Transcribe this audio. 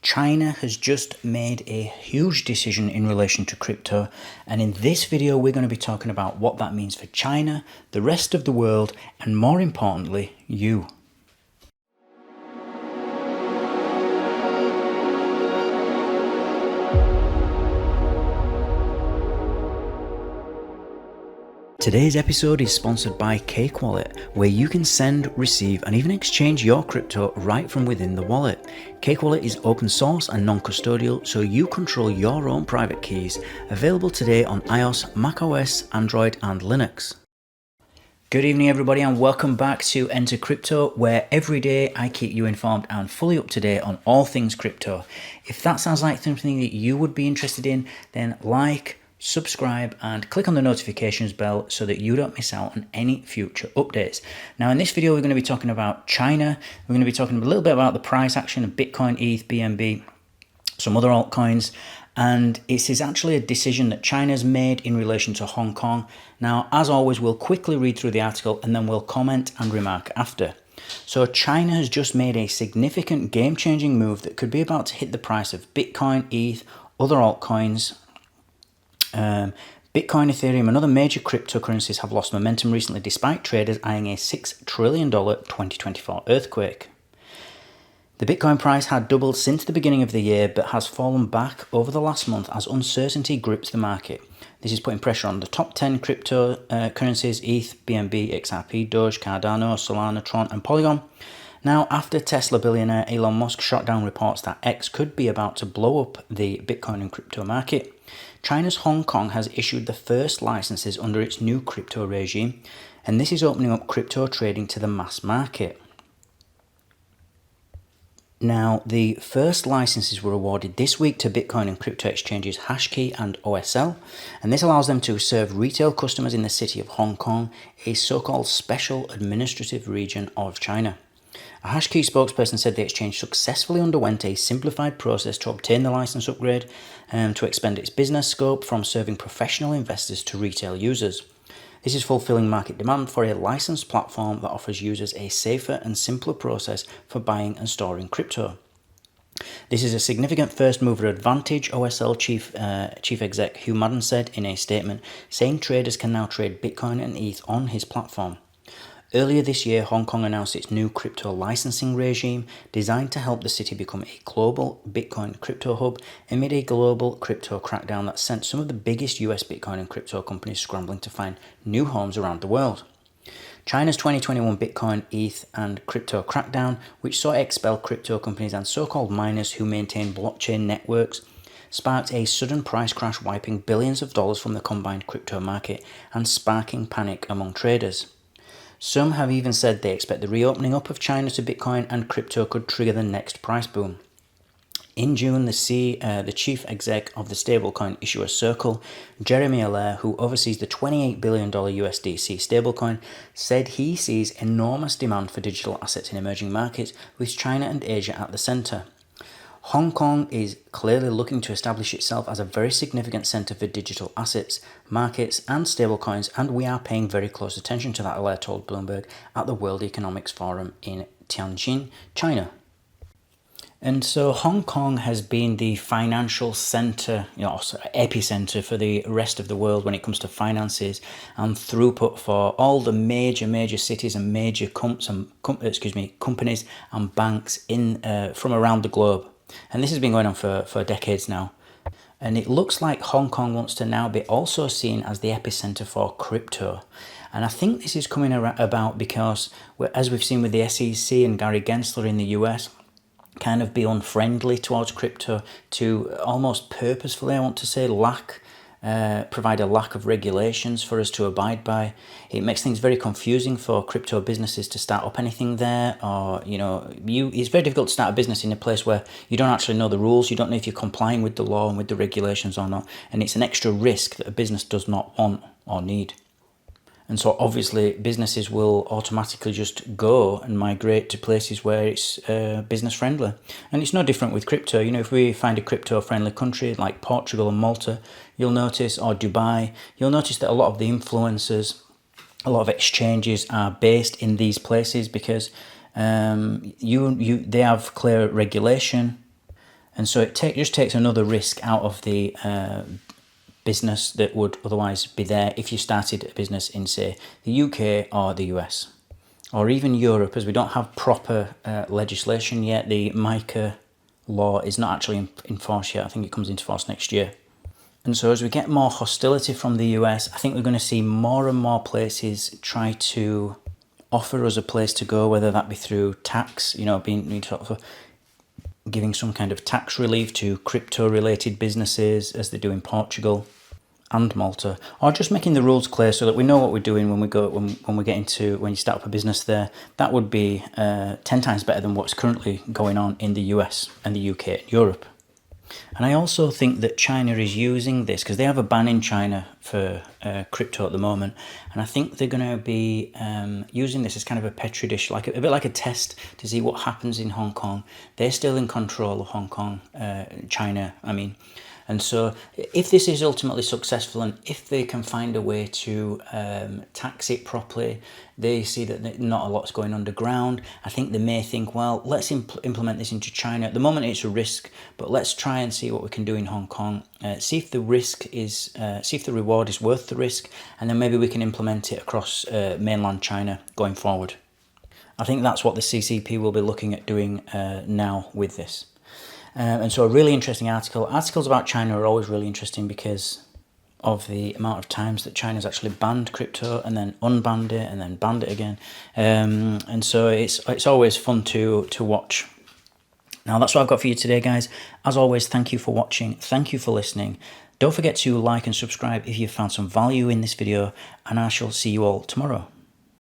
China has just made a huge decision in relation to crypto, and in this video we're going to be talking about what that means for China, the rest of the world, and more importantly, you. Today's episode is sponsored by Cake Wallet, where you can send, receive, and even exchange your crypto right from within the wallet. Cake Wallet is open source and non-custodial, so you control your own private keys. Available today on iOS, macOS, Android, and Linux. Good evening, everybody, and welcome back to Enter Crypto, where every day I keep you informed and fully up to date on all things crypto. If that sounds like something that you would be interested in, then like, subscribe and click on the notifications bell so that you don't miss out on any future updates. Now in this video we're going to be talking about China. We're going to be talking a little bit about the price action of Bitcoin, ETH, BNB, some other altcoins, and it is actually a decision that China's made in relation to Hong Kong. Now as always, we'll quickly read through the article and then we'll comment and remark after. So China has just made a significant game-changing move that could be about to hit the price of Bitcoin, ETH, other altcoins. Bitcoin, Ethereum and other major cryptocurrencies have lost momentum recently despite traders eyeing a $6 trillion 2024 earthquake. The Bitcoin price had doubled since the beginning of the year but has fallen back over the last month as uncertainty grips the market. This is putting pressure on the top 10 cryptocurrencies: ETH, BNB, XRP, Doge, Cardano, Solana, Tron and Polygon. Now, after Tesla billionaire Elon Musk shot down reports that X could be about to blow up the Bitcoin and crypto market, China's Hong Kong has issued the first licenses under its new crypto regime, and this is opening up crypto trading to the mass market. Now, the first licenses were awarded this week to Bitcoin and crypto exchanges Hashkey and OSL, and this allows them to serve retail customers in the city of Hong Kong, a so-called special administrative region of China. A Hashkey spokesperson said the exchange successfully underwent a simplified process to obtain the license upgrade to expand its business scope from serving professional investors to retail users. This is fulfilling market demand for a licensed platform that offers users a safer and simpler process for buying and storing crypto. This is a significant first mover advantage, OSL chief exec Hugh Madden said in a statement, saying traders can now trade Bitcoin and ETH on his platform. Earlier this year, Hong Kong announced its new crypto licensing regime designed to help the city become a global Bitcoin crypto hub amid a global crypto crackdown that sent some of the biggest US Bitcoin and crypto companies scrambling to find new homes around the world. China's 2021 Bitcoin, ETH and crypto crackdown, which saw expel crypto companies and so-called miners who maintain blockchain networks, sparked a sudden price crash, wiping billions of dollars from the combined crypto market and sparking panic among traders. Some have even said they expect the reopening up of China to Bitcoin and crypto could trigger the next price boom. In June, the chief exec of the stablecoin issuer Circle, Jeremy Allaire, who oversees the $28 billion USDC stablecoin, said he sees enormous demand for digital assets in emerging markets, with China and Asia at the centre. Hong Kong is clearly looking to establish itself as a very significant centre for digital assets, markets and stablecoins, and we are paying very close attention to that, Allaire told Bloomberg at the World Economics Forum in Tianjin, China. And so Hong Kong has been the financial centre, epicenter for the rest of the world when it comes to finances and throughput for all the major cities and major companies and banks from around the globe. And this has been going on for decades now. And it looks like Hong Kong wants to now be also seen as the epicenter for crypto. And I think this is coming about because, as we've seen with the SEC and Gary Gensler in the US, kind of be unfriendly towards crypto to almost purposefully, I want to say, provide a lack of regulations for us to abide by. It makes things very confusing for crypto businesses to start up anything there, or it's very difficult to start a business in a place where you don't actually know the rules, you don't know if you're complying with the law and with the regulations or not, and it's an extra risk that a business does not want or need. And so obviously businesses will automatically just go and migrate to places where it's business friendly. And it's no different with crypto. If we find a crypto friendly country like Portugal and Malta, you'll notice, or Dubai, you'll notice that a lot of the influencers, a lot of exchanges are based in these places because they have clear regulation. And so it just takes another risk out of the business that would otherwise be there if you started a business in, say, the UK or the US. Or even Europe, as we don't have proper legislation yet. The MICA law is not actually in force yet. I think it comes into force next year. And so as we get more hostility from the US, I think we're going to see more and more places try to offer us a place to go, whether that be through tax, being sort of giving some kind of tax relief to crypto-related businesses, as they do in Portugal and Malta, or just making the rules clear so that we know what we're doing when you start up a business there. That would be 10 times better than what's currently going on in the US and the UK and Europe. And I also think that China is using this, because they have a ban in China for crypto at the moment, and I think they're going to be using this as kind of a petri dish, a bit like a test to see what happens in Hong Kong. They're still in control of Hong Kong, China, I mean. And so if this is ultimately successful, and if they can find a way to tax it properly, they see that not a lot's going underground, I think they may think, well, let's implement this into China. At the moment it's a risk, but let's try and see what we can do in Hong Kong, see if the reward is worth the risk, and then maybe we can implement it across mainland China going forward. I think that's what the CCP will be looking at doing now with this. And so a really interesting article. Articles about China are always really interesting because of the amount of times that China's actually banned crypto and then unbanned it and then banned it again. And so it's always fun to watch. Now that's what I've got for you today, guys. As always, thank you for watching. Thank you for listening. Don't forget to like and subscribe if you found some value in this video, and I shall see you all tomorrow.